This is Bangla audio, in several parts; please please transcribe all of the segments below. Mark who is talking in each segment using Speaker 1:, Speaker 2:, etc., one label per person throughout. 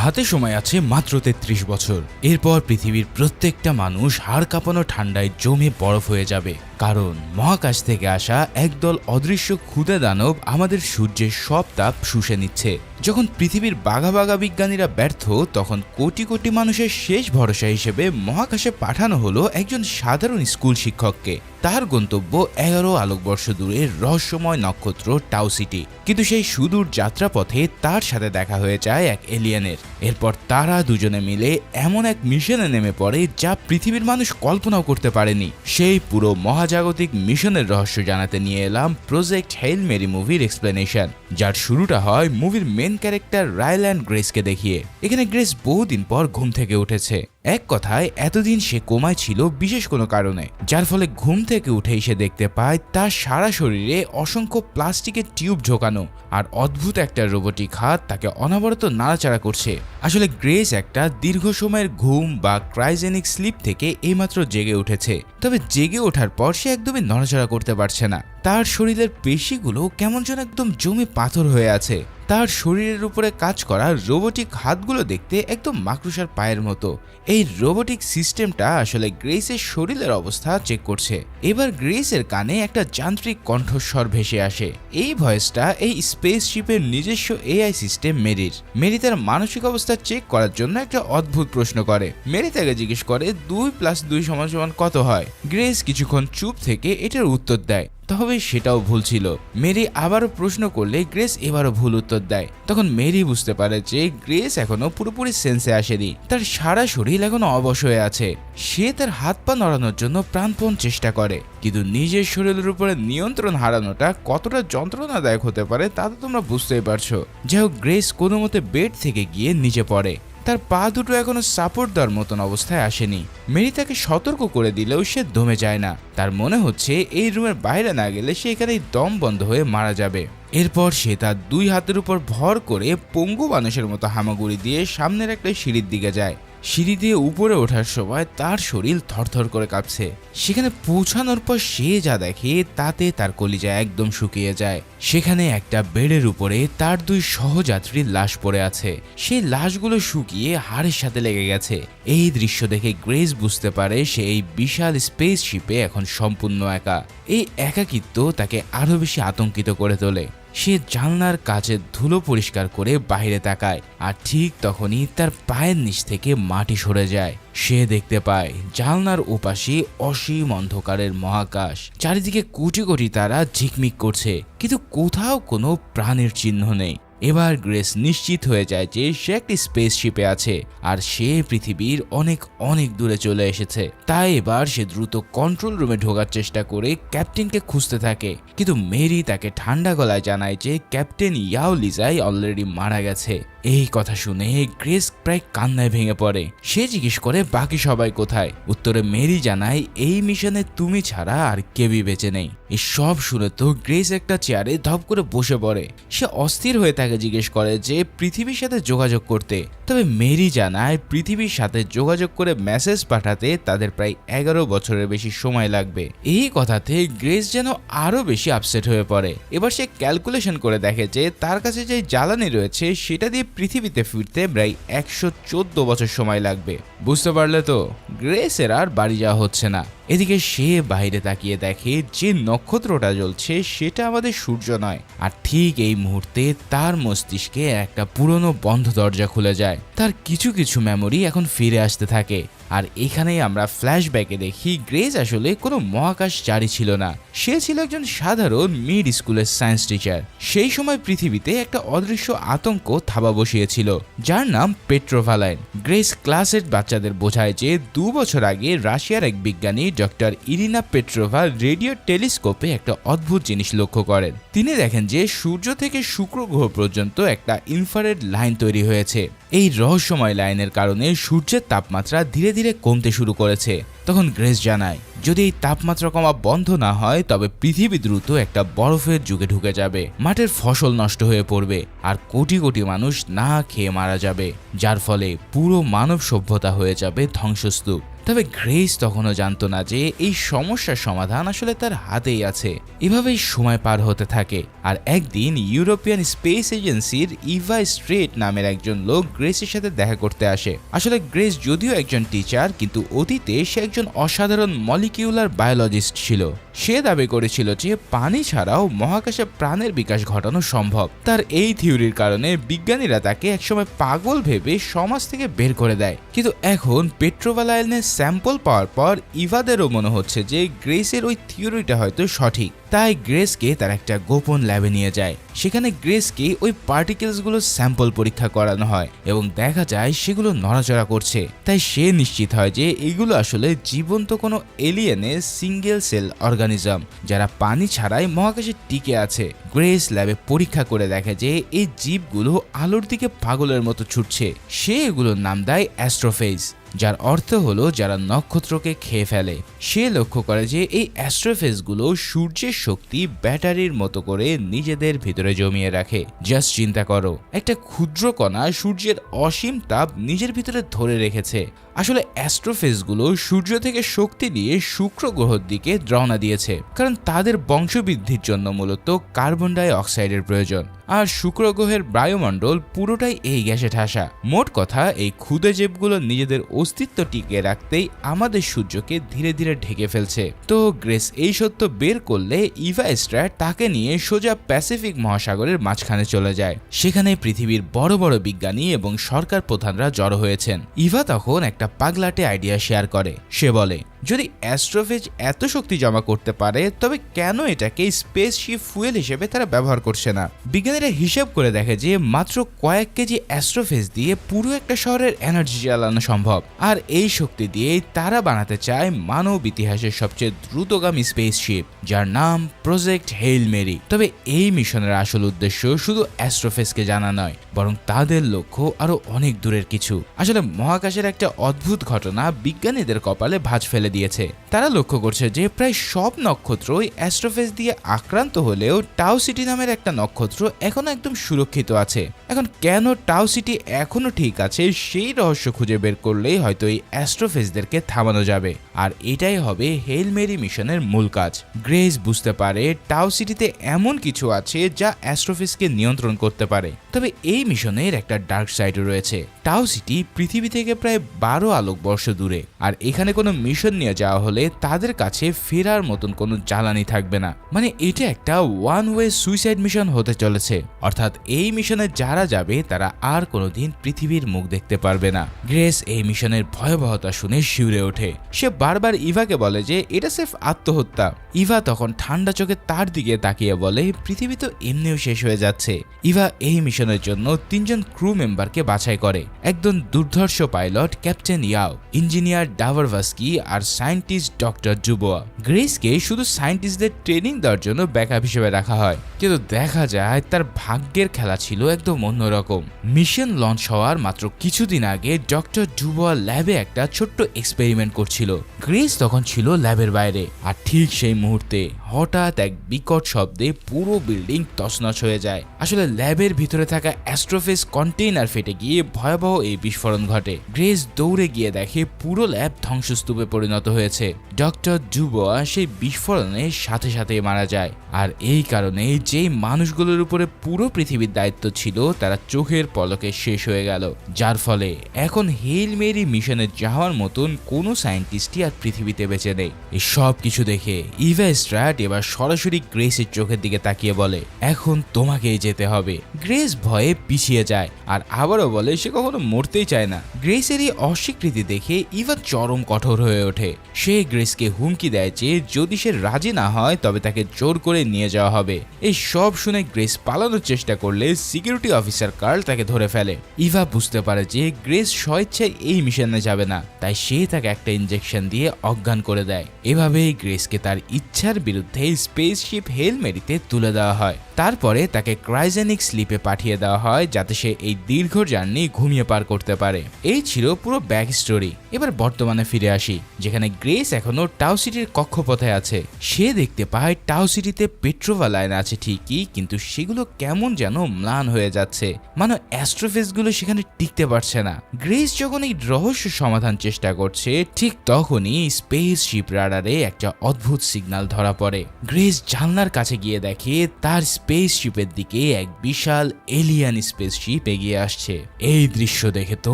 Speaker 1: হাতে সময় আছে মাত্র ৩৩ বছর। এরপর পৃথিবীর প্রত্যেকটা মানুষ হাড় কাঁপানো ঠান্ডায় জমে বরফ হয়ে যাবে, কারণ মহাকাশ থেকে আসা একদল অদৃশ্য ক্ষুদে দানব আমাদের সূর্যের সব তাপ শুষে নিচ্ছে। যখন পৃথিবীর বাঘা বাঘা বিজ্ঞানীরা ব্যর্থ, তখন কোটি কোটি মানুষের শেষ ভরসা হিসেবে মহাকাশে পাঠানো হলো একজন সাধারণ স্কুল শিক্ষককে। তার গন্তব্য 11 আলোকবর্ষ দূরের রহস্যময় নক্ষত্র টাউ সিটি। কিন্তু সেই সুদূর যাত্রাপথে তার সাথে দেখা হয়ে যায় এক এলিয়েনের। এরপর তারা দুজনে মিলে এমন এক মিশনে নেমে পড়ে যা পৃথিবীর মানুষ কল্পনাও করতে পারেনি। সেই পুরো মহাজাগতিক মিশনের রহস্য জানাতে নিয়ে এলাম প্রজেক্ট হেইল মেরি মুভির এক্সপ্লেনেশন, যার শুরুটা হয় মুভির মেন ক্যারেক্টার রায়ল্যান্ড গ্রেসকে দেখিয়ে। এখানে গ্রেস বহুদিন পর ঘুম থেকে উঠেছে। এক কথায় এতদিন সে কোমায় ছিল বিশেষ কোনো কারণে, যার ফলে ঘুম থেকে উঠেই সে দেখতে পায় তার সারা শরীরে অসংখ্য প্লাস্টিকের টিউব ঢোকানো, আর অদ্ভুত একটা রোবোটিক হাত তাকে অনবরত নাড়াচাড়া করছে। আসলে গ্রেস একটা দীর্ঘ সময়ের ঘুম বা ক্রায়োজেনিক স্লিপ থেকে এইমাত্র জেগে উঠেছে। তবে জেগে ওঠার পর সে একদমই নড়াচড়া করতে পারছে না। তার শরীরের পেশিগুলো কেমন যেন একদম জমে পাথর হয়ে আছে। তার শরীরের উপরে কাজ করা রোবোটিক হাতগুলো দেখতে একদম মাকড়সার পায়ের মতো। এই রোবোটিক সিস্টেমটা আসলে গ্রেসের শরীরের অবস্থা চেক করছে। এবার গ্রেসের কানে একটা যান্ত্রিক কণ্ঠস্বর ভেসে আসে। এই ভয়েসটা এই স্পেসশিপের নিজস্ব এআই সিস্টেম মেরির। মেরি তার মানসিক অবস্থা চেক করার জন্য একটা অদ্ভুত প্রশ্ন করে। মেরি তাকে জিজ্ঞেস করে 2+2 = কত হয়। গ্রেস কিছুক্ষণ চুপ থেকে এটার উত্তর দেয়, তবে সেটাও ভুল ছিল। মেরি আবারও প্রশ্ন করলে গ্রেস এবারও ভুল উত্তর দেয়। তখন মেরি বুঝতে পারে যে গ্রেস এখনো পুরোপুরি সেন্সে আসেনি। তার সারা শরীর এখনো অবশ হয়ে আছে। সে তার হাত পা নড়ানোর জন্য প্রাণপণ চেষ্টা করে, কিন্তু নিজের শরীরের উপরে নিয়ন্ত্রণ হারানোটা কতটা যন্ত্রণাদায়ক হতে পারে তা তো তোমরা বুঝতেই পারছো। যাই হোক, গ্রেস কোনো মতে বেড থেকে গিয়ে নিচে পড়ে। তার পা দুটো এখনো সাপোর্ট দেওয়ার মতন অবস্থায় আসেনি। মেরি তাকে সতর্ক করে দিলেও সে দমে যায় না। তার মনে হচ্ছে এই রুমের বাইরে না গেলে সে এখানেই দম বন্ধ হয়ে মারা যাবে। এরপর সে তার 2 হাতের উপর ভর করে পঙ্গু মানুষের মতো হামাগুড়ি দিয়ে সামনের একটা সিঁড়ির দিকে যায়। সিঁড়ি দিয়ে উপরে ওঠার সময় তার শরীর থরথর করে কাঁপছে। সেখানে পৌঁছানোর পর সে যা দেখে তাতে তার কলিজা একদম শুকিয়ে যায়। সেখানে একটা বেডের উপরে তার 2 সহযাত্রীর লাশ পড়ে আছে। সেই লাশগুলো শুকিয়ে হাড়ের সাথে লেগে গেছে। এই দৃশ্য দেখে গ্রেস বুঝতে পারে সে এই বিশাল স্পেসশিপে এখন সম্পূর্ণ একা। এই একাকিত্ব তাকে আরো বেশি আতঙ্কিত করে তোলে। সে জানলার কাচের ধুলো পরিষ্কার করে বাইরে তাকায়, আর ঠিক তখনই তার পায়ের নিচ থেকে মাটি সরে যায়। সে দেখতে পায় জানলার ওপাশে অসীম অন্ধকারের মহাকাশ। চারিদিকে কোটি কোটি তারা ঝিকমিক করছে, কিন্তু কোথাও কোনো প্রাণের চিহ্ন নেই। এবার গ্রেস নিশ্চিত হয়ে যায় যে সে একটি স্পেসশিপে আছে, আর সে পৃথিবীর অনেক অনেক দূরে চলে এসেছে। তাই এবার সে দ্রুত কন্ট্রোল রুমে ঢোকার চেষ্টা করে ক্যাপ্টেনকে খুঁজতে থাকে, কিন্তু মেরি তাকে ঠান্ডা গলায় জানায় যে ক্যাপ্টেন ইয়াও লিজাই অলরেডি মারা গেছে। এই কথা শুনে গ্রেস প্রায় কান্নায় ভেঙে পড়ে। সে জিজ্ঞেস করে বাকি সবাই কোথায়। উত্তরে মেরি জানায় এই মিশনে তুমি ছাড়া আর কেউই বেঁচে নেই। এই সব শুনে তো গ্রেস একটা চেয়ারে ধপ করে বসে পড়ে। সে অস্থির হয়ে তাকে জিজ্ঞেস করে যে পৃথিবীর সাথে যোগাযোগ করতে। তবে মেরি জানায় পৃথিবীর সাথে যোগাযোগ করে মেসেজ পাঠাতে তাদের প্রায় 11 বছরের বেশি সময় লাগবে। এই কথাতে গ্রেস যেন আরো বেশি আপসেট হয়ে পড়ে। এবার সে ক্যালকুলেশন করে দেখে যে তার কাছে যে জ্বালানি রয়েছে সেটা দিয়ে পৃথিবীতে ফিরতে প্রায় 114 বছর সময় লাগবে। বুঝতে পারলে তো, গ্রেসের আর বাড়ি যাওয়া হচ্ছে না। এদিকে সে বাইরে তাকিয়ে দেখে যে নক্ষত্রটা জ্বলছে সেটা আমাদের সূর্য নয়। আর ঠিক এই মুহূর্তে তার মস্তিষ্কে একটা পুরনো বন্ধ দরজা খুলে যায়। তার কিছু কিছু মেমোরি এখন ফিরে আসতে থাকে। আর এখানেই আমরা ফ্ল্যাশব্যাকে দেখি গ্রেস আসলে কোনো মহাকাশচারী ছিল না। সে ছিল একজন সাধারণ মিড স্কুলের সায়েন্স টিচার। সেই সময় পৃথিবীতে একটা অদৃশ্য আতঙ্ক থাবা বসিয়েছিল, যার নাম পেট্রোভালাইন। গ্রেস ক্লাসের বাচ্চাদের বোঝায় যে 2 বছর আগে রাশিয়ার এক বিজ্ঞানী ডক্টর ইরিনা পেট্রোভা রেডিও টেলিস্কোপে একটা অদ্ভুত জিনিস লক্ষ্য করেন। তিনি দেখেন যে সূর্য থেকে শুক্র গ্রহ পর্যন্ত একটা ইনফ্রারেড লাইন তৈরি হয়েছে। এই রহস্যময় লাইনের কারণে সূর্যের তাপমাত্রা ধীরে ধীরে কমতে শুরু করেছে। তখন গ্রেস জানায় যদি এই তাপমাত্রা কমা বন্ধ না হয় তবে পৃথিবী দ্রুত একটা বরফের যুগে ঢুকে যাবে। মাঠের ফসল নষ্ট হয়ে পড়বে, আর কোটি কোটি মানুষ না খেয়ে মারা যাবে, যার ফলে পুরো মানব সভ্যতা হয়ে যাবে ধ্বংসস্তূপ। তবে গ্রেস তখনও জানতো না যে এই সমস্যার সমাধান আসলে তার হাতেই আছে। এভাবেই সময় পার হতে থাকে, আর একদিন ইউরোপিয়ান স্পেস এজেন্সির ইভা স্ট্রেট নামের একজন লোক গ্রেসের সাথে দেখা করতে আসে। আসলে গ্রেস যদিও একজন টিচার, কিন্তু অতীতে সে একজন অসাধারণ মলিকিউলার বায়োলজিস্ট ছিল। সে দাবি করেছিল যে পানি ছাড়াও মহাকাশে প্রাণের বিকাশ ঘটানো সম্ভব। তার এই থিওরির কারণে বিজ্ঞানীরা তাকে একসময় পাগল ভেবে সমাজ থেকে বের করে দেয়। কিন্তু এখন পেট্রোভালাইনের স্যাম্পল পাওয়ার পর ইভাদেরও মনে হচ্ছে যে গ্রেসের ওই থিওরিটা হয়তো সঠিক। তাই গ্রেসকে তার একটা গোপন ল্যাবে নিয়ে যায়। সেখানে গ্রেসকে ওই পার্টিকেলসগুলোর স্যাম্পল পরীক্ষা করানো হয় এবং দেখা যায় সেগুলো নড়াচড়া করছে। তাই সে নিশ্চিত হয় যে এগুলো আসলে জীবন্ত কোনো এলিয়েনের সিঙ্গেল সেল অর্গানিজম, যারা পানি ছাড়াই মহাকাশে টিকে আছে। গ্রেস ল্যাবে পরীক্ষা করে দেখে যে এই জীবগুলো আলোর দিকে পাগলের মতো ছুটছে। সে এগুলোর নাম দেয় অ্যাস্ট্রোফেজ, যার অর্থ হলো যারা নক্ষত্রকে খেয়ে ফেলে। সে লক্ষ্য করে যে এই অ্যাস্ট্রোফেজগুলো সূর্যের শক্তি ব্যাটারির মতো করে নিজেদের ভিতরে জমিয়ে রাখে। জাস্ট চিন্তা করো, একটা ক্ষুদ্র কণা সূর্যের অসীম তাপ নিজের ভিতরে ধরে রেখেছে। আসলে অ্যাস্ট্রোফেজগুলো সূর্য থেকে শক্তি নিয়ে শুক্র গ্রহের দিকে রওনা দিয়েছে, কারণ তাদের বংশবৃদ্ধির জন্য মূলত কার্বন ডাই অক্সাইডের প্রয়োজন। আর শুক্র গ্রহের বায়ুমণ্ডল পুরোটাই এই গ্যাসে ঠাসা। মোট কথা, এই ক্ষুদে জীবগুলো নিজেদের অস্তিত্ব টিকিয়ে রাখতেই আমাদের সূর্যকে ধীরে ধীরে ঢেকে ফেলছে। তো গ্রেস এই সত্য বের করলে ইভা স্ট্র্যাট তাকে নিয়ে সোজা প্যাসিফিক মহাসাগরের মাঝখানে চলে যায়। সেখানে পৃথিবীর বড় বড় বিজ্ঞানী এবং সরকার প্রধানরা জড়ো হয়েছেন। ইভা তখন একটা পাগলাটে আইডিয়া শেয়ার করে। সে বলে, যদি অ্যাস্ট্রোফেজ এত শক্তি জমা করতে পারে, তবে কেন এটাকে স্পেসশিপ ফুয়েল হিসেবে তারা ব্যবহার করছে না? বিজ্ঞানীরা হিসাব করে দেখে যে মাত্র কয়েক কেজি অ্যাস্ট্রোফেজ দিয়ে পুরো একটা শহরের এনার্জি জ্বালানো সম্ভব। আর এই শক্তি দিয়েই তারা বানাতে চায় মানব ইতিহাসের সবচেয়ে দ্রুতগামী স্পেসশিপ, যার নাম প্রজেক্ট হেইল মেরি। তবে এই মিশনের আসল উদ্দেশ্য শুধু অ্যাস্ট্রোফেজকে জানা নয়, বরং তাদের লক্ষ্য আরো অনেক দূরের কিছু। আসলে মহাকাশের একটা অদ্ভুত ঘটনা বিজ্ঞানীদের কপালে ভাঁজ ফেলে দিয়েছে। তারা লক্ষ্য করছে যে প্রায় সব নক্ষত্রই অ্যাস্ট্রোফেজ দিয়ে আক্রান্ত হলেও টাউ সিটি নামের একটা নক্ষত্র এখনো একদম সুরক্ষিত আছে। এখন কেন টাউ সিটি এখনো ঠিক আছে, সেই রহস্য খুঁজে বের করলেই হয়তো এই অ্যাস্ট্রোফেজদেরকে থামানো যাবে। আর এটাই হবে হেইল মেরি মিশনের মূল কাজ। গ্রেস বুঝতে পারে টাউ সিটিতে এমন কিছু আছে যা অ্যাস্ট্রোফেজকে নিয়ন্ত্রণ করতে পারে। তবে এই মিশনের একটা ডার্ক সাইডও রয়েছে। টাউ সিটি পৃথিবী থেকে প্রায় 12 আলোকবর্ষ দূরে, আর এখানে কোনো মিশন নিয়ে যাওয়া হলে তাদের কাছে ফেরার মতন কোনো জ্বালানি থাকবে না। মানে এটা একটা ওয়ান ওয়ে সুইসাইড মিশন হতে চলেছে। অর্থাৎ এই মিশনে যারা যাবে তারা আর কোনোদিন পৃথিবীর মুখ দেখতে পারবে না। গ্রেস এই মিশনের ভয়াবহতা শুনে শিউরে ওঠে। সে বারবার ইভাকে বলে যে এটা সির্ফ আত্মহত্যা। ইভা তখন ঠান্ডা চোখে তার দিকে তাকিয়ে বলে, পৃথিবী তো এমনিও শেষ হয়ে যাচ্ছে। ইভা এই মিশনের জন্য 3 জন ক্রু মেম্বারকে বাছাই করে। একজন দুর্ধর্ষ পাইলট ক্যাপ্টেন ইয়াও, ইঞ্জিনিয়ার ডাভারভাস্কি আর সায়েন্টিস্ট ডক্টর জুবোয়া। গ্রেসকে শুধু সায়েন্টিস্টদের ট্রেনিং দেওয়ার জন্য ব্যাকআপ হিসেবে রাখা হয়, কিন্তু দেখা যায় তার ভাগ্যের খেলা ছিল একদম অন্যরকম। মিশন লঞ্চ হওয়ার মাত্র কিছুদিন আগে ডক্টর জুবোয়া ল্যাবে একটা ছোট্ট এক্সপেরিমেন্ট করছিল। গ্রেস তখন ছিল ল্যাবের বাইরে, আর ঠিক সেই মুহূর্তে হঠাৎ এক বিকট শব্দে পুরো বিল্ডিং তছনছ হয়ে যায়। আসলে ল্যাবের ভিতরে থাকা অ্যাস্ট্রোফেজ কন্টেইনার ফেটে গিয়ে ভয়াবহ এই বিস্ফোরণ ঘটে। গ্রেস দৌড়ে গিয়ে দেখে পুরো ল্যাব ধ্বংসস্তূপে পরিণত হয়েছে। ডক্টর জুবোয়া সেই বিস্ফোরণের সাথে সাথে মারা যায়। আর এই কারণে যেই মানুষগুলোর উপরে পুরো পৃথিবীর দায়িত্ব ছিল তারা চোখের পলকে শেষ হয়ে গেল, যার ফলে এখন হেইল মেরি মিশনে যাওয়ার মতন কোনো সায়েন্টিস্টই আর পৃথিবীতে বেঁচে নেই। এই সব কিছু দেখে ইভা স্ট্র্যাট এবার সরাসরি গ্রেসের চোখের দিকে তাকিয়ে বলে, এখন তোমাকেই যেতে হবে। গ্রেস ভয়ে পিছিয়ে যায় আর আবারও বলে সে কখনো মরতেই চায় না। গ্রেসের এই অস্বীকৃতি দেখে ইভা চরম কঠোর হয়ে ওঠে। সে গ্রেসকে হুমকি দেয় যে যদি সে রাজি না হয় তবে তাকে জোর করে নিয়ে যাওয়া হবে। এই সব শুনে গ্রেস পালানোর চেষ্টা করলে সিকিউরিটি অফিসার কার্ল তাকে ধরে ফেলে। ইভা বুঝতে পারে যে গ্রেস স্বেচ্ছায় এই মিশনে যাবে না, তাই সে তাকে একটা ইনজেকশন দিয়ে অজ্ঞান করে দেয়। এভাবেই গ্রেসকে তার ইচ্ছার বিরুদ্ধে স্পেসশিপ হেইল মেরিতে তুলে দেওয়া হয়। তারপরে তাকে ক্রায়োজেনিক স্লিপে পাঠিয়ে দেওয়া হয় যাতে সে এই দীর্ঘ জার্নি ঘুমিয়ে পার করতে পারে। এই ছিল পুরো ব্যাক স্টোরি। এবার বর্তমানে ফিরে আসি, যেখানে গ্রেস এখন এখনো টাও সিটির কক্ষপথে আছে। সে দেখতে পায় টাও সিটিতে পেট্রোভা লাইন আছে ঠিকই, কিন্তু সেগুলো কেমন যেন ম্লান হয়ে যাচ্ছে, মানে অ্যাস্ট্রোফেসগুলো সেখানে টিকতে পারছে না। গ্রেস যখন এই রহস্য সমাধান চেষ্টা করছে, ঠিক তখনই স্পেস শিপ রাডারে একটা অদ্ভুত সিগন্যাল ধরা পড়ে। গ্রেস জানলার কাছে গিয়ে দেখে তার স্পেস শিপের দিকে এক বিশাল এলিয়ান স্পেস শিপ এগিয়ে আসছে। এই দৃশ্য দেখে তো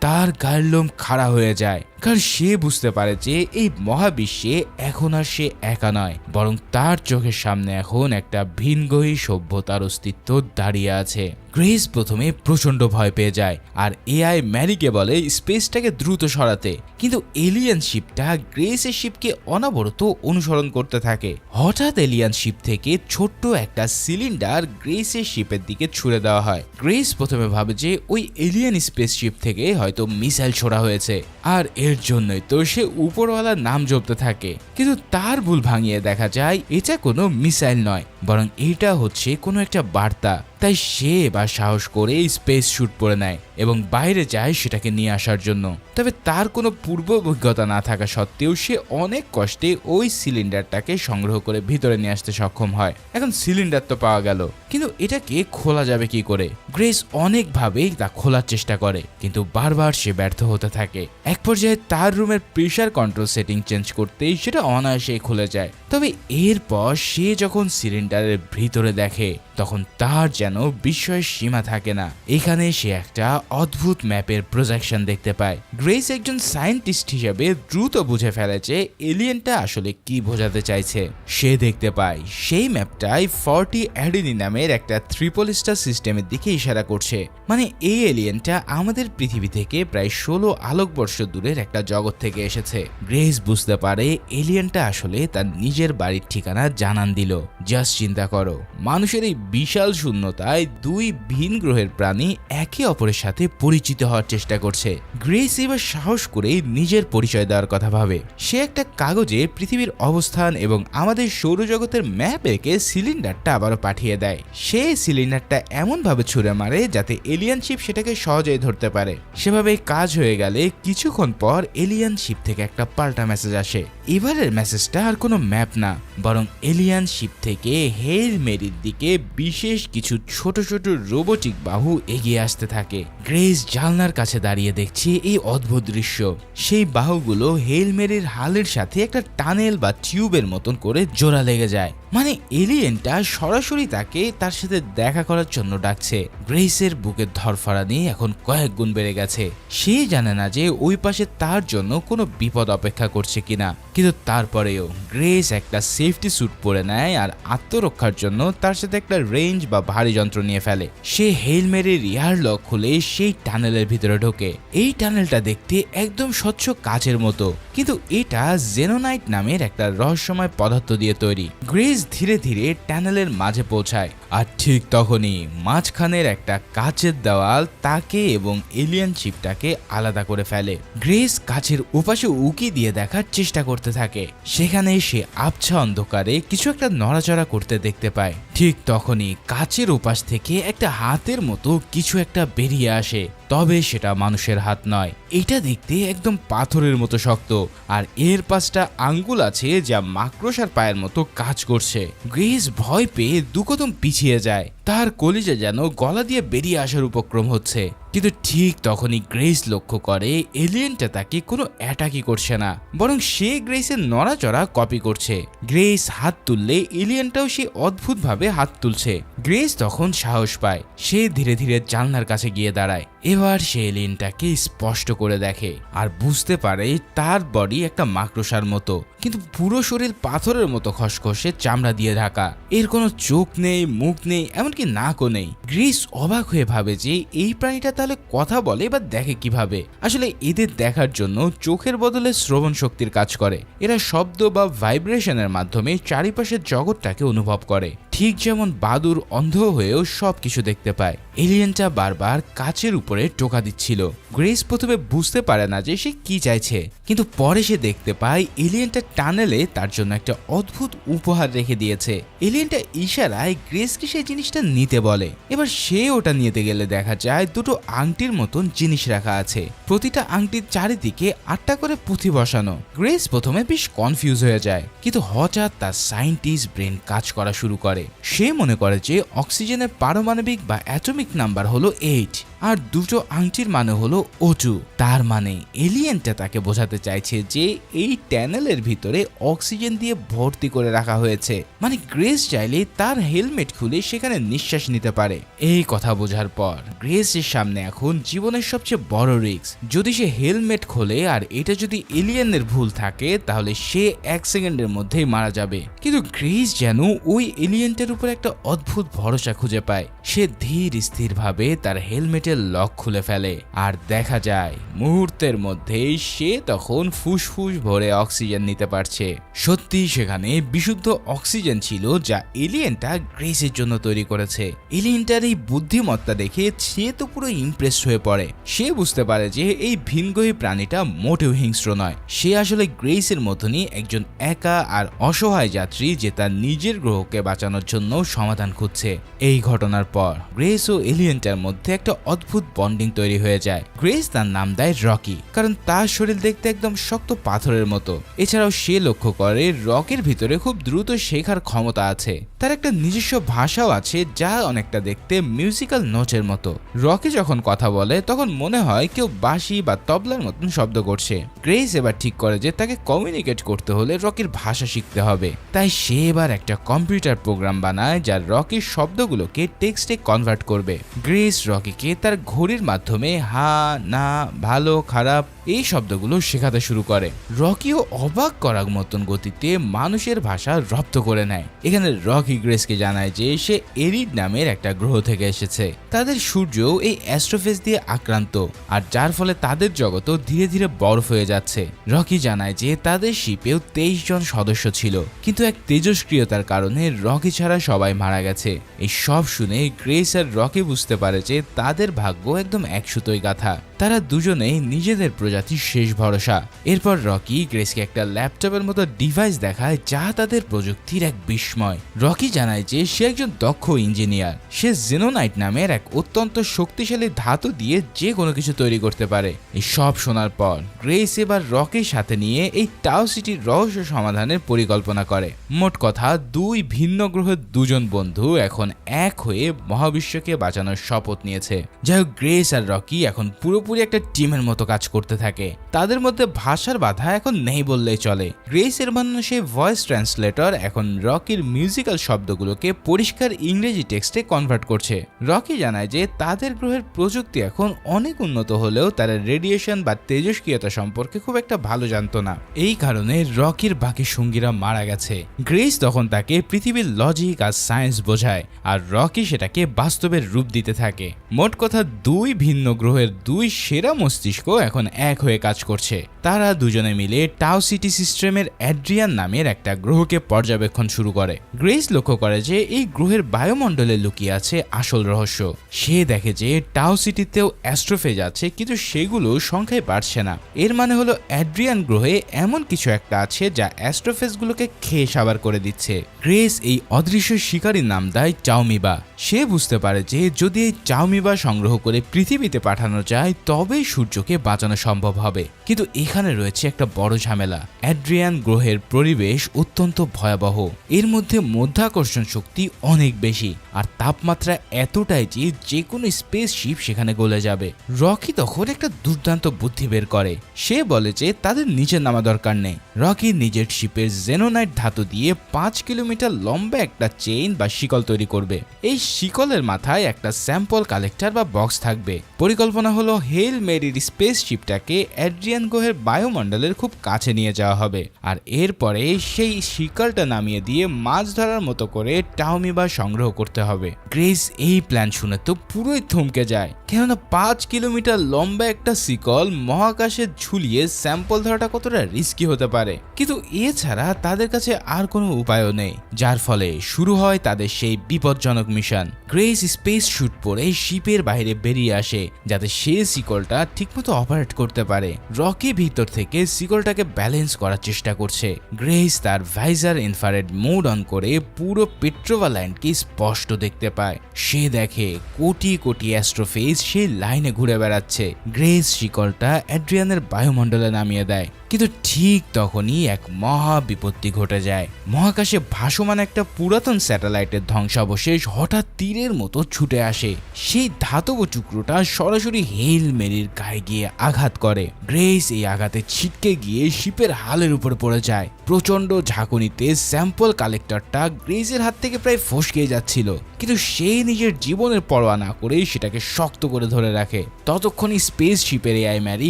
Speaker 1: তার গায়ের লোম খাড়া হয়ে যায়, কারণ সে বুঝতে পারে যে এই মহাবিশ্বে এখন আর সে একা নয়, বরং তার চোখের সামনে এখন একটা ভিনগ্রহী সভ্যতার অস্তিত্ব দাঁড়িয়ে আছে। গ্রেস প্রথমে প্রচন্ড ভয় পেয়ে যায় আর এআই ম্যারিকে বলে স্পেসটাকে দ্রুত সরাতে, কিন্তু এলিয়ান শিপটা গ্রেসের শিপকে অনবরত অনুসরণ করতে থাকে। হঠাৎ এলিয়ান শিপ থেকে ছোট্ট একটা সিলিন্ডার গ্রেসের শিপের দিকে ছুড়ে দেওয়া হয়। গ্রেস প্রথমে ভাবে যে ওই এলিয়ান স্পেস শিপ থেকে হয়তো মিসাইল ছোড়া হয়েছে, আর এর জন্যই তো সে উপরওয়ালার নাম জপতে থাকে। কিন্তু তার ভুল ভাঙিয়ে দেখা যায় এটা কোনো মিসাইল নয়, বরং এটা হচ্ছে কোনো একটা বার্তা। তাই সে এবার সাহস করে স্পেস স্যুট পরে নেয় এবং বাইরে যায় সেটাকে নিয়ে আসার জন্য। তবে তার কোনো পূর্ব অভিজ্ঞতা না থাকা সত্ত্বেও সে অনেক কষ্টে ওই সিলিন্ডারটাকে সংগ্রহ করে ভিতরে নিয়ে আসতে সক্ষম হয়। এখন সিলিন্ডার তো পাওয়া গেল, কিন্তু এটাকে খোলা যাবে কি করে? গ্রেস অনেকভাবেই তা খোলার চেষ্টা করে, কিন্তু বারবার সে ব্যর্থ হতে থাকে। এক পর্যায়ে তার রুমের প্রেসার কন্ট্রোল সেটিং চেঞ্জ করতেই সেটা অনায়াসে খুলে যায়। তবে এরপর সে যখন সিলিন্ডারের ভিতরে দেখে, তখন তার যেন বিস্ময়ের সীমা থাকে না। এখানে সে একটা অদ্ভুত ম্যাপের প্রজেকশন দেখতে পায়। গ্রেস একজন সায়েন্টিস্ট হিসেবে দ্রুত বুঝে ফেলে যে এলিয়েনটা আসলে কি বোঝাতে চাইছে। সে দেখতে পায় সেই ম্যাপটাই 40 অ্যাডিনি নামের একটা ট্রিপল স্টার সিস্টেমের দিকে ইশারা করছে। মানে এই এলিয়েনটা আমাদের পৃথিবী থেকে প্রায় 16 আলোকবর্ষ দূরের একটা জগৎ থেকে এসেছে। গ্রেস বুঝতে পারে এলিয়েনটা আসলে তার নিজের বাড়ির ঠিকানা জানান দিল। জাস্ট চিন্তা করো, মানুষের এই বিশাল শূন্যতায় দুই ভিন গ্রহের প্রাণী একে অপরের সাথে পরিচিত হওয়ার চেষ্টা করছে। গ্রেস এবার সাহস করে নিজের পরিচয় দেওয়ার কথা ভাবে। সে একটা কাগজে পৃথিবীর অবস্থান এবং আমাদের সৌরজগতের ম্যাপ এঁকে সিলিন্ডারটা আবারও পাঠিয়ে দেয়। সে সিলিন্ডারটা এমন ভাবে ছুঁড়ে মারে যাতে এলিয়ান শিপ সেটাকে সহজেই ধরতে পারে। সেভাবে কাজ হয়ে গেলে কিছুক্ষণ পর এলিয়ান শিপ থেকে একটা পাল্টা মেসেজ আসে। এবারের মেসেজটা আর কোনো ম্যাপ না, বরং এলিয়ান শিপ থেকে হেল মেরির দিকে বিশেষ কিছু ছোট ছোট রোবোটিক বাহু এগিয়ে আসতে থাকে। গ্রেস জানলার কাছে দাঁড়িয়ে দেখছে এই অদ্ভুত দৃশ্য। সেই বাহুগুলো হেল মেরির হালের সাথে একটা টানেল বা টিউবের মতন করে জোড়া লেগে যায়। মানে এলিয়েনটা সরাসরি তাকে তার সাথে দেখা করার জন্য ডাকছে। গ্রেসের বুকের ধরফরানি এখন কয়েক গুণ বেড়ে গেছে। সে জানে না যে ওই পাশে তার জন্য কোনো বিপদ অপেক্ষা করছে কিনা, কিন্তু তারপরেও গ্রেস একটা সেফটি স্যুট পরে নেয় আর আত্মরক্ষার জন্য তার সাথে একটা রেঞ্জ বা ভারী যন্ত্র নিয়ে ফেলে। সে হেল মেরির এয়ারলক খুলে সেই টানেলের ভিতরে ঢোকে। এই টানেলটা দেখতে একদম স্বচ্ছ কাচের মতো, কিন্তু এটা জেনোনাইট নামের একটা রহস্যময় পদার্থ দিয়ে তৈরি। গ্রেস ধীরে ধীরে টানেলের মাঝে পৌঁছায়, আর ঠিক তখনই মাঝখানের একটা কাচের দেওয়াল তাকে এবং এলিয়ান শিপটাকে আলাদা করে ফেলে। গ্রেস কাচের ওপাশে উকি দিয়ে দেখার চেষ্টা করতে থাকে। সেখানে সে আবছা অন্ধকারে কিছু একটা নড়াচড়া করতে দেখতে পায়। ঠিক তখনই কাচের ওপাশ থেকে একটা হাতের মতো কিছু একটা বেরিয়ে আসে, তবে সেটা মানুষের হাত নয়। এটা দেখতে একদম পাথরের মতো শক্ত, আর এর 5টা আঙ্গুল আছে যা মাকড়সার পায়ের মতো কাজ করছে। গ্রেস ভয় পেয়ে দুকদম পিছিয়ে যায়। তার কলিজা যেন গলা দিয়ে বেরিয়ে আসার উপক্রম হচ্ছে। কিন্তু ঠিক তখনই গ্রেস লক্ষ্য করে এলিয়েনটা তাকে কোনো অ্যাটাকই করছে না, বরং সে গ্রেসের নড়াচড়া কপি করছে। গ্রেস হাত তুললে এলিয়েনটাও সে অদ্ভুতভাবে হাত তুলছে। গ্রেস তখন সাহস পায়। সে ধীরে ধীরে জানলার কাছে গিয়ে দাঁড়ায়। এবার সে এলিয়েনটাকে স্পষ্ট করে দেখে আর বুঝতে পারে তার বডি একটা মাকড়সার মতো, কিন্তু পুরো শরীর পাথরের মতো খসখসে চামড়া দিয়ে ঢাকা। এর কোনো চোখ নেই, মুখ নেই, এমনকি নাকও নেই। গ্রেস অবাক হয়ে ভাবে যে এই প্রাণীটা তাহলে কথা বলে বা দেখে কিভাবে। আসলে এদের দেখার জন্য চোখের বদলে শ্রবণ শক্তির কাজ করে। এরা শব্দ বা ভাইব্রেশনের মাধ্যমে চারিপাশের জগৎটাকে অনুভব করে। ঠিক যেমন বাদুর অন্ধ হয়েও সবকিছু দেখতে পায়। এলিয়েনটা বারবার কাচের উপরে টোকা দিচ্ছিল। গ্রেস প্রথমে বুঝতে পারে না যে সে কি চাইছে, কিন্তু পরে সে দেখতে পায় এলিয়েনটা টানেলে তার জন্য একটা অদ্ভুত উপহার রেখে দিয়েছে। এলিয়েনটা ইশারায় গ্রেসকে সেই জিনিসটা নিতে বলে। এবার সে ওটা নিতে গেলে দেখা যায় দুটো আংটির মতন জিনিস রাখা আছে। প্রতিটা আংটির চারিদিকে 8টা করে পুঁথি বসানো। গ্রেস প্রথমে বেশ কনফিউজ হয়ে যায়, কিন্তু হঠাৎ তার সায়েন্টিস্ট ব্রেন কাজ করা শুরু করে। সে মনে করে যে অক্সিজেনের পারমাণবিক বা অ্যাটমিক নাম্বার হলো 8 আর দুটো আংটির মানে হলো O2। তার মানে এলিয়েনটা তাকে বোঝাতে চাইছে যে এই ট্যানেলের ভিতরে অক্সিজেন দিয়ে ভর্তি করে রাখা হয়েছে, মানে গ্রেস চাইলে তার হেলমেট খুলে সেখানে নিঃশ্বাস নিতে পারে। এই কথা বোঝার পর গ্রেসের সামনে এখন জীবনের সবচেয়ে বড় রিস্ক। যদি সে হেলমেট খোলে আর এটা যদি এলিয়েনের ভুল থাকে তাহলে সে 1 সেকেন্ডের মধ্যেই মারা যাবে। কিন্তু গ্রেস যেন ওই এলিয়েনটার উপর একটা অদ্ভুত ভরসা খুঁজে পায়। সে ধীর স্থির ভাবে তার হেলমেটের লক খুলে ফেলে আর দেখা যায় মুহূর্তের মধ্যেই সে তখন ফুসফুস ভরে অক্সিজেন নিতে পারছে। সত্যি সেখানে বিশুদ্ধ অক্সিজেন ছিল যা এলিয়েনটা গ্রেসের জন্য তৈরি করেছে। এলিয়েনটার এই বুদ্ধিমত্তা দেখে সে তো পুরো ইমপ্রেস হয়ে পড়ে। সে বুঝতে পারে যে এই ভিনগ্রহী প্রাণীটা মোটেও হিংস্র নয়। সে আসলে গ্রেসের মতনই একজন একা আর অসহায় যাত্রী যে তার নিজের গ্রহকে বাঁচানোর জন্য সমাধান খুঁজছে। এই ঘটনার পর গ্রেস ও এলিয়েনটার মধ্যে একটা অদ্ভুত বন্ডিং তৈরি হয়ে যায়। গ্রেস তার নাম দেয় রকি, কারণ তার শরীর দেখতে একদম শক্ত পাথরের মতো। এছাড়াও সে লক্ষ্য করে রকের ভিতরে খুব দ্রুত শেখার ক্ষমতা আছে। তার একটা নিজস্ব ভাষাও আছে যা অনেকটা দেখতে মিউজিক্যাল নোটের মতো। রকি যখন কথা বলে তখন মনে হয় কেউ বাঁশি বা তবলার মতন শব্দ করছে। গ্রেস এবার ঠিক করে যে তাকে কমিউনিকেট করতে হলে রকির ভাষা শিখতে হবে। তাই সে এবার একটা কম্পিউটার প্রোগ্রাম বানায় যা রকির শব্দগুলোকে টেক্সটে কনভার্ট করবে। গ্রেস রকিকে তার ঘড়ির মাধ্যমে হা, না, ভালো, খারাপ এই শব্দগুলো শেখাতে শুরু করে। রকিও অবাক করার মতন গতিতে মানুষের ভাষা রপ্ত করে নেয়। এখানে রকি গ্রেসকে জানায় যে সে এরিড নামের একটা গ্রহ থেকে এসেছে। তাদের সূর্য এই অ্যাস্ট্রোফেজ দিয়ে আক্রান্ত, আর যার ফলে তাদের জগৎও ধীরে ধীরে বরফ হয়ে যাচ্ছে। রকি জানায় যে তাদের শিপেও 23 জন সদস্য ছিল, কিন্তু এক তেজস্ক্রিয়তার কারণে রকি ছাড়া সবাই মারা গেছে। এই সব শুনে গ্রেস আর রকি বুঝতে পারে যে তাদের ভাগ্য একদম এক সুতোয় গাঁথা। তারা দুজনেই নিজেদের প্রজাতির শেষ ভরসা। এরপর রকি গ্রেসকে একটা ল্যাপটপের মতো ডিভাইস দেখায় যা তাদের প্রযুক্তির এক বিস্ময়। রকি জানায় যে সে একজন দক্ষ ইঞ্জিনিয়ার। সে জেনোনাইট নামের এক অত্যন্ত শক্তিশালী ধাতু দিয়ে যে কোনো কিছু তৈরি করতে পারে। এই সব শোনার পর গ্রেস এবার রকির সাথে নিয়ে এই টাও সিটির রহস্য সমাধানের পরিকল্পনা করে। মোট কথা দুই ভিন্ন গ্রহের দুজন বন্ধু এখন এক হয়ে মহাবিশ্বকে বাঁচানোর শপথ নিয়েছে। যাই হোক, গ্রেস আর রকি এখন পুরোপুরি একটা টিমের মতো কাজ করতে থাকে। তাদের মধ্যে ভাষার বাধা এখন নেই বললেই চলে। গ্রেস এর বানানো সেই ভয়েস ট্রান্সলেটর এখন রকির মিউজিক্যাল শব্দগুলোকে পরিষ্কার ইংরেজি টেক্সটে কনভার্ট করছে। রকি জানায় যে তাদের গ্রহের প্রযুক্তি এখন অনেক উন্নত হলেও তারা রেডিয়েশন বা তেজস্ক্রিয়তা সম্পর্কে খুব একটা ভালো জানতো না। এই কারণে রকির বাকি সঙ্গীরা মারা গেছে। গ্রেস তখন তাকে পৃথিবীর লজিক আর সায়েন্স বোঝায়, আর রকি সেটাকে বাস্তবের রূপ দিতে থাকে। মোট কথা দুই ভিন্ন গ্রহের দুই সেরা মস্তিষ্ক এখন এক হয়ে কাজ করছে। তারা দুজনে মিলে টাও সিটি সিস্টেমের অ্যাড্রিয়ান নামের একটা গ্রহকে পর্যবেক্ষণ শুরু করে। গ্রেস লক্ষ্য করে যে এই গ্রহের বায়ুমণ্ডলে লুকিয়ে আছে আসল রহস্য। সে দেখে যে টাও সিটিতেও অ্যাস্ট্রোফেজ আছে, কিন্তু সেগুলো সংখ্যায় বাড়ছে না। এর মানে হলো অ্যাড্রিয়ান গ্রহে এমন কিছু একটা আছে যা অ্যাস্ট্রোফেজগুলোকে খেয়ে সাবার করে দিচ্ছে। গ্রেস এই অদৃশ্য শিকারীর নাম দেয় চাউমিবা। সে বুঝতে পারে যে যদি এই চাউমিবা সংগ্রহ করে পৃথিবীতে পাঠানো যায় তবেই সূর্যকে বাঁচানো সম্ভব হবে। কিন্তু এখানে রয়েছে একটা বড় ঝামেলা। অ্যাড্রিয়ান গ্রহের পরিবেশ অত্যন্ত ভয়াবহ। এর মধ্যে মধ্যাকর্ষণ শক্তি অনেক বেশি, আর তাপমাত্রা এতটাই যে যে কোনো স্পেস শিপ সেখানে গলে যাবে। রকি তখন একটা দুর্দান্ত বুদ্ধি বের করে। সে বলে যে তাদের নিচে নামা দরকার নেই। রকি নিজের শিপের জেনোনাইট ধাতু দিয়ে 5 কিলোমিটার লম্বা একটা চেইন বা শিকল তৈরি করবে। এই শিকলের মাথায় একটা স্যাম্পল কালেক্টর বা বক্স থাকবে। পরিকল্পনা হলো হেল মেরির স্পেস শিপটাকে শিকলটাকে অ্যাড্রিয়ান গ্রহের বায়ুমণ্ডলের খুব কাছে নিয়ে যাওয়া হবে, আর এরপরে সেই শিকলটা নামিয়ে দিয়ে মাছ ধরার মতো করে টাওমিবা সংগ্রহ করতে হবে। গ্রেস এই প্ল্যান শুনে তো পুরোই থমকে যায়, কেননা 5 কিলোমিটার লম্বা একটা শিকল মহাকাশে ঝুলিয়ে স্যাম্পল ধরাটা কতটা রিস্কি হতে পারে। কিন্তু এছাড়া তাদের কাছে আর কোনো উপায়ও নেই, যার ফলে শুরু হয় তাদের সেই বিপজ্জনক মিশন। গ্রেস স্পেস স্যুট পরে শিপের বাইরে বেরিয়ে আসে যাতে সে শিকলটা ঠিকমতো অপারেট করতে পারে। রকি ভিতর থেকে শিকলটাকে ব্যালেন্স করার চেষ্টা করছে। গ্রেস তার ভাইজার ইনফ্রারেড মোড অন করে পুরো পেট্রোভা লাইনকে স্পষ্ট দেখতে পায়। সে দেখে কোটি কোটি অ্যাস্ট্রোফেজ সেই লাইনে ঘুরে বেড়াচ্ছে। গ্রেস শিকলটা অ্যাড্রিয়ানের বায়ুমণ্ডলে নামিয়ে দেয়, কিন্তু ঠিক তখনই এক মহা বিপত্তি ঘটে যায়। মহাকাশে ভাসমান একটা পুরাতন স্যাটেলাইটের ধ্বংসাবশেষ হঠাৎ তীরের মতো ছুটে আসে। সেই ধাতব টুকরোটা সরাসরি হেল মেরির গায়ে গিয়ে আঘাত করে। গ্রেস এই আঘাতে ছিটকে গিয়ে শিপের হালের উপর পড়ে যায়। প্রচন্ড ঝাঁকুনিতে স্যাম্পল কালেক্টরটা গ্রেসের হাত থেকে প্রায় ফসকে যাচ্ছিল, কিন্তু সে নিজের জীবনের পরোয়া না করে সেটাকে শক্ত করে ধরে রাখে। ততক্ষণই স্পেস শিপের এআই ম্যারি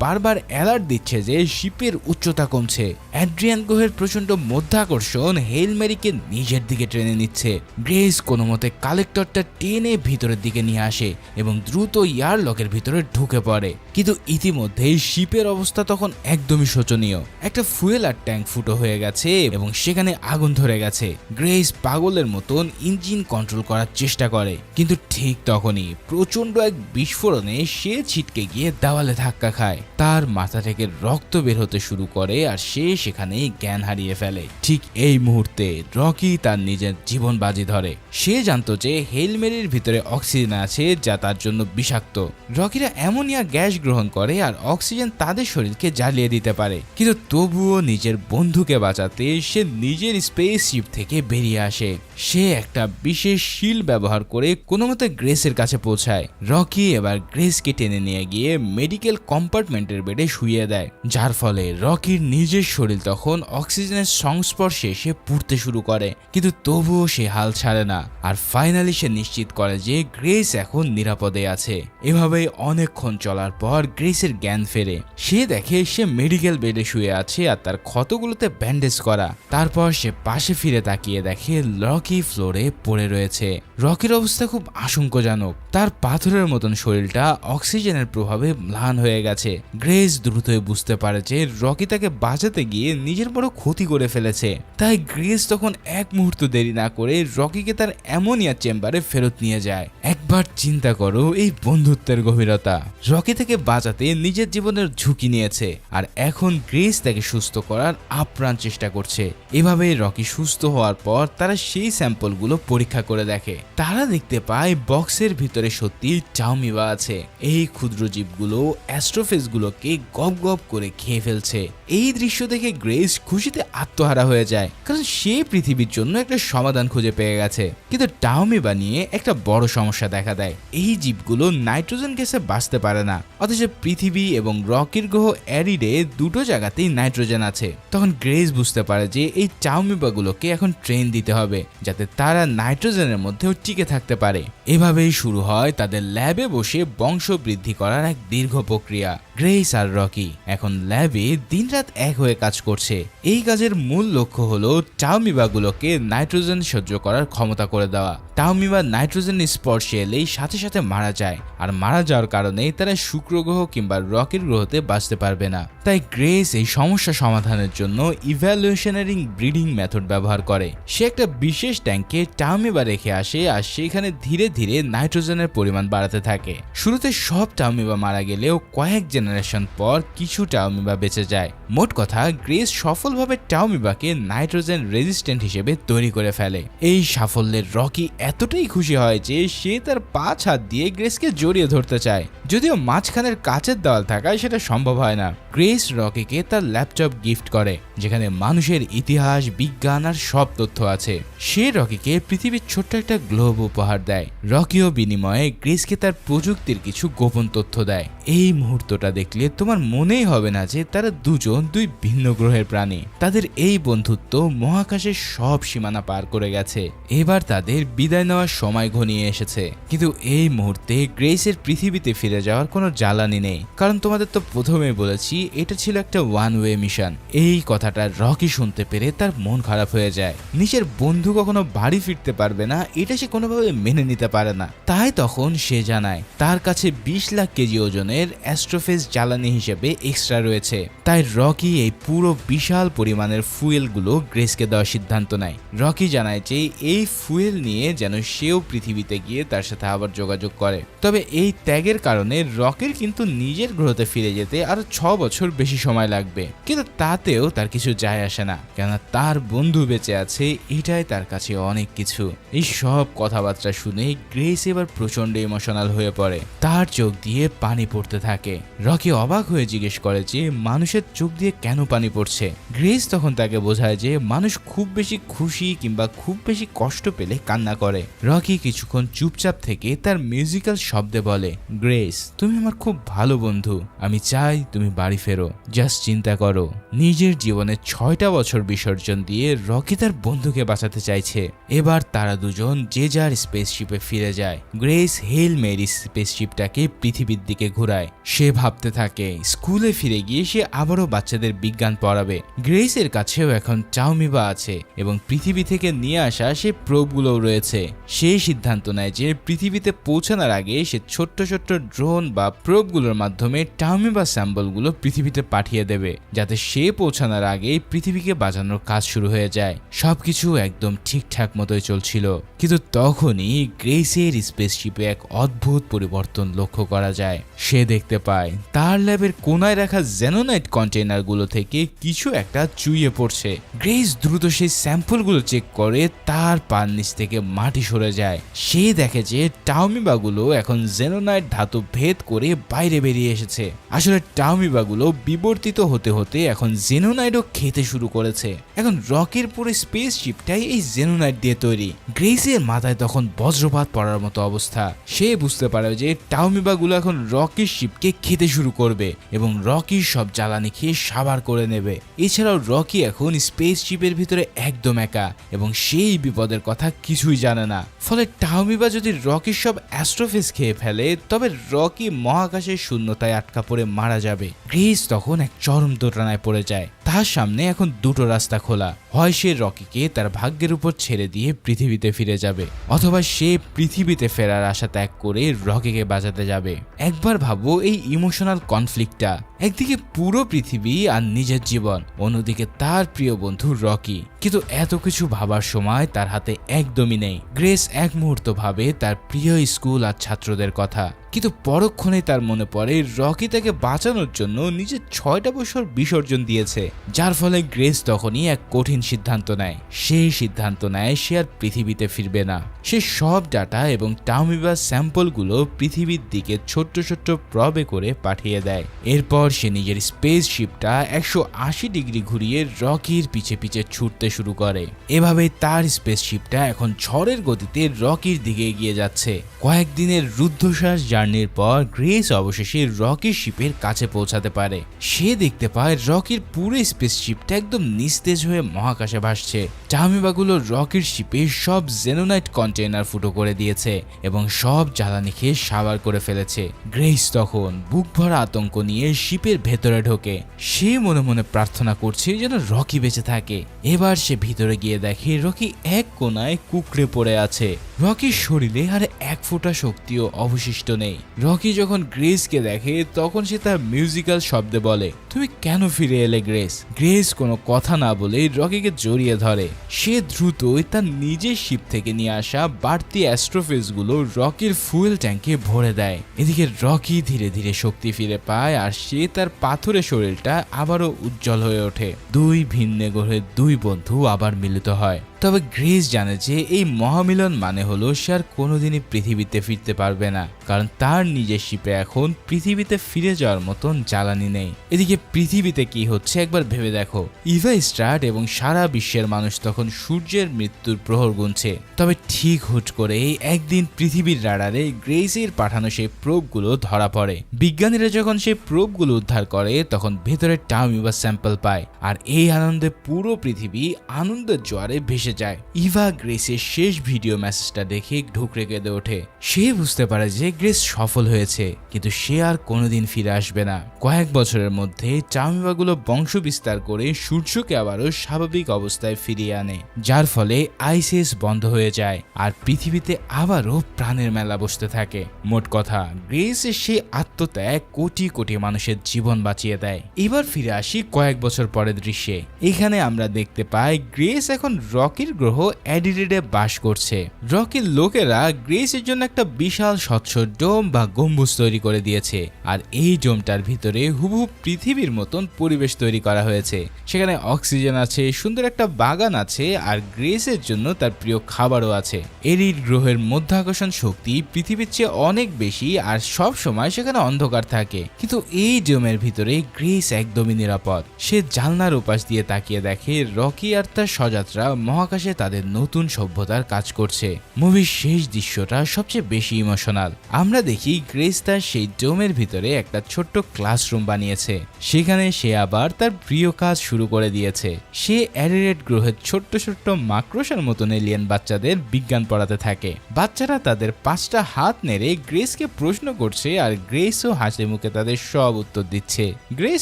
Speaker 1: বারবার অ্যালার্ট দিচ্ছে যে শিপের উচ্চতা কমছে। অ্যাড্রিয়ান গ্রহের প্রচন্ড মধ্যাকর্ষণ হেল ম্যারিকে নিজের দিকে টেনে নিচ্ছে। গ্রেস কোনো মতে কালেক্টরটা টেনে ভিতরের দিকে নিয়ে আসে এবং দ্রুত এয়ারলকের ভিতরে ঢুকে পড়ে। কিন্তু ইতিমধ্যেই শিপের অবস্থা তখন একদমই শোচনীয়। একটা ফুয়েলার ট্যাঙ্ক ফুটো হয়ে গেছে এবং সেখানে আগুন ধরে গেছে। গ্রেস পাগলের মতন ইঞ্জিন কন্ট্রোল করার চেষ্টা করে, কিন্তু ঠিক তখনই প্রচন্ড এক বিস্ফোরণে সে ছিটকে গিয়ে দেওয়ালে ধাক্কা খায়। তার মাথা থেকে রক্ত বের হতে শুরু করে আর সে সেখানেই জ্ঞান হারিয়ে ফেলে। ঠিক এই মুহূর্তে রকি তার নিজের জীবন বাজি ধরে। সে জানতো যে হেল মেরির ভিতরে অক্সিজেন আছে যা তার জন্য বিষাক্ত। রকিরা অ্যামোনিয়া গ্যাস গ্রহণ করে আর অক্সিজেন তাদের শরীরকে জ্বালিয়ে দিতে পারে, কিন্তু তবুও নিজের বন্ধুকে বাঁচাতে সে নিজের স্পেস শিপ থেকে বেরিয়ে আসে। সে একটা বিশেষ শিল ব্যবহার করে কোনো মতে গ্রেসের কাছে পৌঁছায়। রকি এবার গ্রেসকে টেনে নিয়ে গিয়ে মেডিকেল কম্পার্টমেন্টের বেডে শুইয়ে দেয়, যার ফলে রকির নিজের শরীর তখন অক্সিজেনের সংস্পর্শে এসে পুড়তে শুরু করে, কিন্তু তবুও সে হাল ছাড়ে না। আর ফাইনালি সে নিশ্চিত করে যে গ্রেস এখন নিরাপদে আছে। এভাবেই অনেকক্ষণ চলার পর গ্রেসের জ্ঞান ফেরে। সে দেখে সে মেডিকেল বেডে শুয়ে আছে আর তার ক্ষতগুলোতে ব্যান্ডেজ করা। তারপর সে পাশে ফিরে তাকিয়ে দেখে রকি ফ্লোরে পড়ে রয়েছে। রকির অবস্থা খুব আশঙ্কাজনক। তার পাথরের মতন শরীরটা অক্সিজেনের প্রভাবে ম্লান হয়ে গেছে। গ্রেস দ্রুতই বুঝতে পারে যে রকি তাকে বাঁচাতে গিয়ে নিজের বড় ক্ষতি করে ফেলেছে। তাই গ্রেস তখন এক মুহূর্ত দেরি না করে রকিকে তার অ্যামোনিয়া চেম্বারে ফেরত নিয়ে যায়। একবার চিন্তা করো এই বন্ধুত্বের গভীরতা। রকি থেকে বাঁচাতে নিজের জীবনের ঝুঁকি নিয়েছে আর এখন গ্রেস তাকে সুস্থ করার আপ্রাণ চেষ্টা করছে। এভাবে রকি সুস্থ হওয়ার পর তারা সেই স্যাম্পলগুলো পরীক্ষা করে দেখে। তারা দেখতে পায় বক্সের ভিতরে সত্যি টাওমিবা আছে। এই ক্ষুদ্র জীবগুলো অ্যাস্ট্রোফেজগুলোকে গপ গপ করে খেয়ে ফেলছে। এই দৃশ্য দেখে গ্রেস খুশিতে আত্মহারা হয়ে যায়, কারণ সে পৃথিবীর জন্য একটা সমাধান খুঁজে পেয়ে গেছে। কিন্তু টাওমিবা নিয়ে একটা বড় সমস্যা দেখা দেয়। এই জীবগুলো নাইট্রোজেন গ্যাসে বাঁচতে পারে না, অথচ পৃথিবী এবং রকির গ্রহ অ্যারিডে দুটো জায়গাতেই নাইট্রোজেন আছে। তখন গ্রেস বুঝতে পারে যে এই টাওমিবাগুলোকে এখন ট্রেন দিতে হবে যাতে তারা নাইট্রোজেনের মধ্যেও টিকে থাকতে পারে। এভাবেই শুরু হয় তাদের ল্যাবে বসে বংশ বৃদ্ধি করার এক দীর্ঘ প্রক্রিয়া। গ্রেস আর রকি এখন ল্যাবে দিনরাত এক হয়ে কাজ করছে। এই কাজের মূল লক্ষ্য হলো টাওমিবাগুলোকে নাইট্রোজেন সহ্য করার ক্ষমতা করে দেওয়া। টাওমিবা নাইট্রোজেন স্পর্শে এলেই সাথে সাথে মারা যায়, আর মারা যাওয়ার কারণে তারা শুক্র গ্রহ কিংবা রকের গ্রহতে বাঁচতে পারবে না। তাই গ্রেস এই সমস্যা সমাধানের জন্য ইভ্যালুয়েশনারি ব্রিডিং মেথড ব্যবহার করে। সে একটা বিশেষ ট্যাঙ্কে টাওমিবা রেখে আসে আর সেখানে ধীরে ধীরে নাইট্রোজেনের পরিমাণ বাড়াতে থাকে। শুরুতে সব টাওমিবা মারা গেলেও কয়েক জেনারেশন পর কিছু টাওমিবা বেঁচে যায়। মোট কথা, গ্রেস সফলভাবে টাওমিবাকে নাইট্রোজেন রেজিস্ট্যান্ট হিসেবে তৈরি করে ফেলে। এই সাফল্যের রকি এতটাই খুশি হয় যে সে তার 5 হাত দিয়ে গ্রেসকে জড়িয়ে ধরতে চায়, যদিও মাঝখানের কাচের দেওয়াল থাকায় সেটা সম্ভব হয় না। গ্রেস রকিকে তার ল্যাপটপ গিফট করে, যেখানে মানুষের ইতিহাস, বিজ্ঞান আর সব তথ্য আছে। সে রকিকে পৃথিবীর ছোট্ট একটা গ্লোব উপহার দেয়। রকিও বিনিময়ে গ্রেসকে তার প্রযুক্তির কিছু গোপন তথ্য দেয়। এই মুহূর্তটা দেখলে তোমার মনেই হবে না যে তারা দুজন দুই ভিন্ন গ্রহের প্রাণী। তাদের এই বন্ধুত্ব মহাকাশের সব সীমানা পার করে গেছে। এবার তাদের বিদায় নেওয়ার সময় ঘনিয়ে এসেছে। কিন্তু এই মুহূর্তে গ্রেসের পৃথিবীতে ফিরে যাওয়ার কোনো জ্বালানি নেই, কারণ তোমাদের তো প্রথমেই বলেছি এটা ছিল একটা ওয়ান ওয়ে মিশন। এই কথাটা রকি শুনতে পেরে তার মন খারাপ হয়ে যায়। নিজের বন্ধু কখনো বাড়ি ফিরতে পারবে না এটা সে কোনোভাবে মেনে নিতে পারে না। তাই তখন সে জানায় তার কাছে 20 লাখ কেজি ওজনের অ্যাস্ট্রোফেজ জ্বালানি হিসেবে এক্সট্রা রয়েছে। তাই রকি এই পুরো বিশাল পরিমাণের ফুয়েলগুলো গ্রেসকে দেওয়ার সিদ্ধান্ত নেয়। রকি জানায় যে এই ফুয়েল নিয়ে যেন সেও পৃথিবীতে গিয়ে তার সাথে আবার যোগাযোগ করে। তবে এই ত্যাগের কারণে রকির কিন্তু নিজের গ্রহতে ফিরে যেতে আরো 6 বছর বেশি সময় লাগবে, কিন্তু তাতেও তার কিছু যায় আসে না, কেননা তার বন্ধু বেঁচে আছে, এটাই তার কাছে অনেক কিছু। এই সব কথাবার্তা শুনে গ্রেস এবার প্রচন্ড ইমোশনাল হয়ে পড়ে। তার চোখ দিয়ে পানি পড়তে থাকে। রকি অবাক হয়ে জিজ্ঞেস করে যে মানুষের চোখ দিয়ে কেন পানি পড়ছে। গ্রেস তখন তাকে বোঝায় যে মানুষ খুব বেশি খুশি কিংবা খুব বেশি কষ্ট পেলে কান্না করে। রকি কিছুক্ষণ চুপচাপ থেকে তার মিউজিক্যাল শব্দে বলে, গ্রেস তুমি আমার খুব ভালো বন্ধু, আমি চাই তুমি বাড়ি ফেরো। জাস্ট চিন্তা করো, নিজের জীবনে 6টা বছর বিসর্জন দিয়ে রকি তার বন্ধুকে বাঁচাতে চাইছে। এবার তারা দুজন যে যার স্পেসশিপে ফিরে যায়। গ্রেস হেল মেরি স্পেসশিপটাকে পৃথিবীর দিকে ঘুরায়। সে ভাবতে থাকে স্কুলে ফিরে গিয়ে সে আবারও বাচ্চাদের বিজ্ঞান পড়াবে। গ্রেসের কাছেও এখন টাউমিবা আছে এবং পৃথিবী থেকে নিয়ে আসা সে প্রোবগুলোও রয়েছে। সে সিদ্ধান্ত নেয় যে পৃথিবীতে পৌঁছানোর আগে সে ছোট্ট ছোট্ট ড্রোন বা প্রোবগুলোর মাধ্যমে টাউমিবা স্যাম্পলগুলো পৃথিবীতে পাঠিয়ে দেবে, যাতে সে পৌঁছানোর আগে পৃথিবীকে বাঁচানোর কাজ শুরু হয়ে যায়। সবকিছু একদম ঠিকঠাক মতোই চলছিল, কিন্তু তখনই গ্রেসের স্পেসশিপে এক অদ্ভুত পরিবর্তন লক্ষ্য করা যায়। সে দেখতে পায় তার ল্যাবের কোনায় রাখা জেনোনাইট কন্টেইনারগুলো থেকে কিছু একটা চুইয়ে পড়ছে। গ্রেস দ্রুত সেই স্যাম্পলগুলো চেক করে তার পার নিচ থেকে মাটি সরে যায়। সে দেখে যে টাউমিবাগুলো এখন জেনোনাইট ধাতু ভেদ করে বাইরে বেরিয়ে এসেছে। আসলে টাউমিবাগুলো বিবর্তিত হতে হতে এখন জেনোনাইটও খেতে শুরু করেছে। এখন রকির পুরো স্পেসশিপটাই এই জেনোনাইট দিয়ে তৈরি। গ্রেসের মাথায় তখন বজ্রপাত পড়ার মতো অবস্থা। সে বুঝতে পারে যে টাউমিবাগুলো এখন রকির শিপকে খেতে শুরু করবে এবং রকির সব জ্বালানি খেয়ে সাবার করে নেবে। এছাড়াও রকি এখন স্পেসশিপের ভিতরে একদম একা এবং সেই বিপদের কথা কিছুই জানে না। ফলে টাউমিবা যদি রকির সব অ্যাস্ট্রোফেজ খেয়ে ফেলে তবে রকি মহাকাশের শূন্যতায় আটকা পড়ে মারা যাবে। গ্রেস তখন এক চরম দোটানায় পড়ে যায়। তার সামনে এখন দুটো রাস্তা খোলা, হয় সে রকিকে তার ভাগ্যের উপর ছেড়ে দিয়ে পৃথিবীতে ফিরে যাবে, অথবা সে পৃথিবীতে ফেরার আশা ত্যাগ করে রকিকে বাঁচাতে যাবে। একবার ভাবো এই ইমোশনাল কনফ্লিক্টটা, একদিকে পুরো পৃথিবী আর নিজের জীবন, অন্যদিকে তার প্রিয় বন্ধু রকি। কিন্তু এত কিছু ভাবার সময় তার হাতে একদমই নেই। গ্রেস এক মুহূর্ত ভাবে তার প্রিয় স্কুল আর ছাত্রদের কথা, কিন্তু পরক্ষণে তার মনে পড়ে রকি তাকে বাঁচানোর জন্য নিজের 6টা বছর বিসর্জন দিয়েছে। যার ফলে গ্রেস তখনই এক কঠিন সিদ্ধান্ত নেয়। সেই সিদ্ধান্ত নেয় সে আর পৃথিবীতে ফিরবে না। সে সব ডাটা এবং টাউমিবা স্যাম্পলগুলো পৃথিবীর দিকে ছোট্ট ছোট্ট প্রবে করে পাঠিয়ে দেয়। এরপর সে নিজের স্পেসশিপটা 180 ডিগ্রি ঘুরিয়ে রকির পিছে পিছে ছুটতে শুরু করে। এভাবে তার স্পেসশিপটা এখন ঝড়ের গতিতে রকির দিকে এগিয়ে যাচ্ছে। কয়েকদিনের রুদ্ধশ্বাস জার্নির পর গ্রেস অবশেষে রকির শিপের কাছে পৌঁছাতে পারে। সে দেখতে পায় রকির পুরো স্পেসশিপটা একদম নিস্তেজ হয়ে মহাকাশে ভাসছে। টাউমিবাগুলো রকির শিপে সব জেনোনাইট কন্টেইনার ফুটো করে দিয়েছে এবং সব জ্বালানি খেয়ে সাবার করে ফেলেছে। গ্রেস তখন বুক ভরা আতঙ্ক নিয়ে শিপের ভেতরে ঢোকে। সে মনে মনে প্রার্থনা করছে যেন রকি বেঁচে থাকে। এবার সে ভিতরে গিয়ে দেখে রকি এক কোনায় কুকড়ে পড়ে আছে। রকির শরীরে আর এক ফোঁটা শক্তিও অবশিষ্ট নেই। রকি যখন গ্রেসকে দেখে তখন সে তার মিউজিক্যাল শব্দে বলে, তুমি কেন ফিরে এলে গ্রেস? গ্রেস কোনো কথা না বলে রকিকে জড়িয়ে ধরে। সে দ্রুতই তার নিজের শিপ থেকে নিয়ে আসা বাড়তি অ্যাস্ট্রোফেজগুলো রকির ফুয়েল ট্যাঙ্কে ভরে দেয়। এদিকে রকি ধীরে ধীরে শক্তি ফিরে পায় আর সে তার পাথরের শরীরটা আবারও উজ্জ্বল হয়ে ওঠে। দুই ভিন্ন গ্রহের দুই বন্ধু আবার মিলিত হয়। তবে গ্রেস জানে যে এই মহামিলন মানে হলো সে আর কোনোদিনই পৃথিবীতে ফিরতে পারবে না, কারণ তার নিজের শিপে এখন পৃথিবীতে ফিরে যাওয়ার মতন জ্বালানি নেই। এদিকে পৃথিবীতে কি হচ্ছে একবার ভেবে দেখো। ইভা স্টার্ট এবং সারা বিশ্বের মানুষ তখন সূর্যের মৃত্যুর প্রহর গুনছে। তবে ঠিক হুট করে একদিন পৃথিবীর রাডারে গ্রেসের পাঠানো সেই প্রোবগুলো ধরা পড়ে। বিজ্ঞানীরা যখন সেই প্রোবগুলো উদ্ধার করে তখন ভেতরে টাউমিবা স্যাম্পল পায়, আর এই আনন্দে পুরো পৃথিবী আনন্দের জোয়ারে ভেসে যায়। ইভা গ্রেসের শেষ ভিডিও মেসেজটা দেখে ঢুকরে কেঁদে ওঠে। সে বুঝতে পারে যে গ্রেস সফল হয়েছে, কিন্তু সে আর কোনোদিন ফিরে আসবে না। কয়েক বছরের মধ্যে টাউমিবাগুলো বংশ বিস্তার করে সূর্যকে আবারও স্বাভাবিক অবস্থায় ফিরিয়ে আনে, যার ফলে আইসিএস বন্ধ হয়ে যায় আর পৃথিবীতে আবারও প্রাণের মেলা বসতে থাকে। মোট কথা, গ্রেসের সেই আত্মত্যাগ কোটি কোটি মানুষের জীবন বাঁচিয়ে দেয়। এবার ফিরে আসি কয়েক বছর পরের দৃশ্যে। এখানে আমরা দেখতে পাই গ্রেস এখন রকির গ্রহ অ্যাডিলেডে বাস করছে। রকির লোকেরা গ্রেসের জন্য একটা বিশাল স্বচ্ছ ডোম বা গম্বুজ তৈরি করে দিয়েছে, আর এই ডোমটার ভিতরে হুবহু পৃথিবীর মতন পরিবেশ তৈরি করা হয়েছে। সেখানে অক্সিজেন আছে, সুন্দর একটা বাগান আছে, আর গ্রেসের জন্য তার প্রিয় খাবারও আছে। এরিড গ্রহের মধ্যাকর্ষণ শক্তি পৃথিবীর চেয়ে অনেক বেশি, আর সব সময় সেখানে অন্ধকার থাকে। কিন্তু এই ডোমের ভিতরে গ্রেস একদমই নিরাপদ। সে জানলার উপাস দিয়ে তাকিয়ে দেখে রকি আর তার স্বযাত্রা মহাকাশে তাদের নতুন সভ্যতার কাজ করছে। মুভির শেষ দৃশ্যটা সবচেয়ে বেশি ইমোশনাল। আমরা দেখি গ্রেস তার সেই ডোমের ভিতরে একটা ছোট্ট ক্লাসরুম বানিয়েছে। সেখানে সে আবার তার প্রিয় কাজ শুরু করে দিয়েছে। সে অ্যাডিলেড গ্রহের ছোট্ট ছোট্ট মাকড়সার মতন এলিয়েন বাচ্চাদের বিজ্ঞান পড়াতে থাকে। বাচ্চারা তাদের 5টা হাত নেড়ে গ্রেসকে প্রশ্ন করছে, আর গ্রেসও হাসি মুখে তাদের সব উত্তর দিচ্ছে। গ্রেস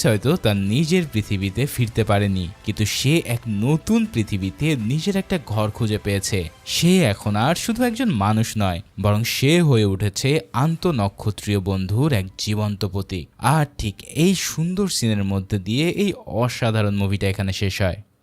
Speaker 1: হয়তো তার নিজের পৃথিবীতে ফিরতে পারেনি, কিন্তু সে এক নতুন পৃথিবীতে নিজের একটা ঘর খুঁজে পেয়েছে। সে এখন আর শুধু একজন মানুষ নয়, বরং সে হয়ে উঠেছে আন্তঃনক্ষত্রীয় বন্ধুর এক জীবন্ত প্রতীক। আর ঠিক এই সুন্দর সিনের মধ্যে দিয়ে এই অসাধারণ মুভিটা এখানে শেষ হয়।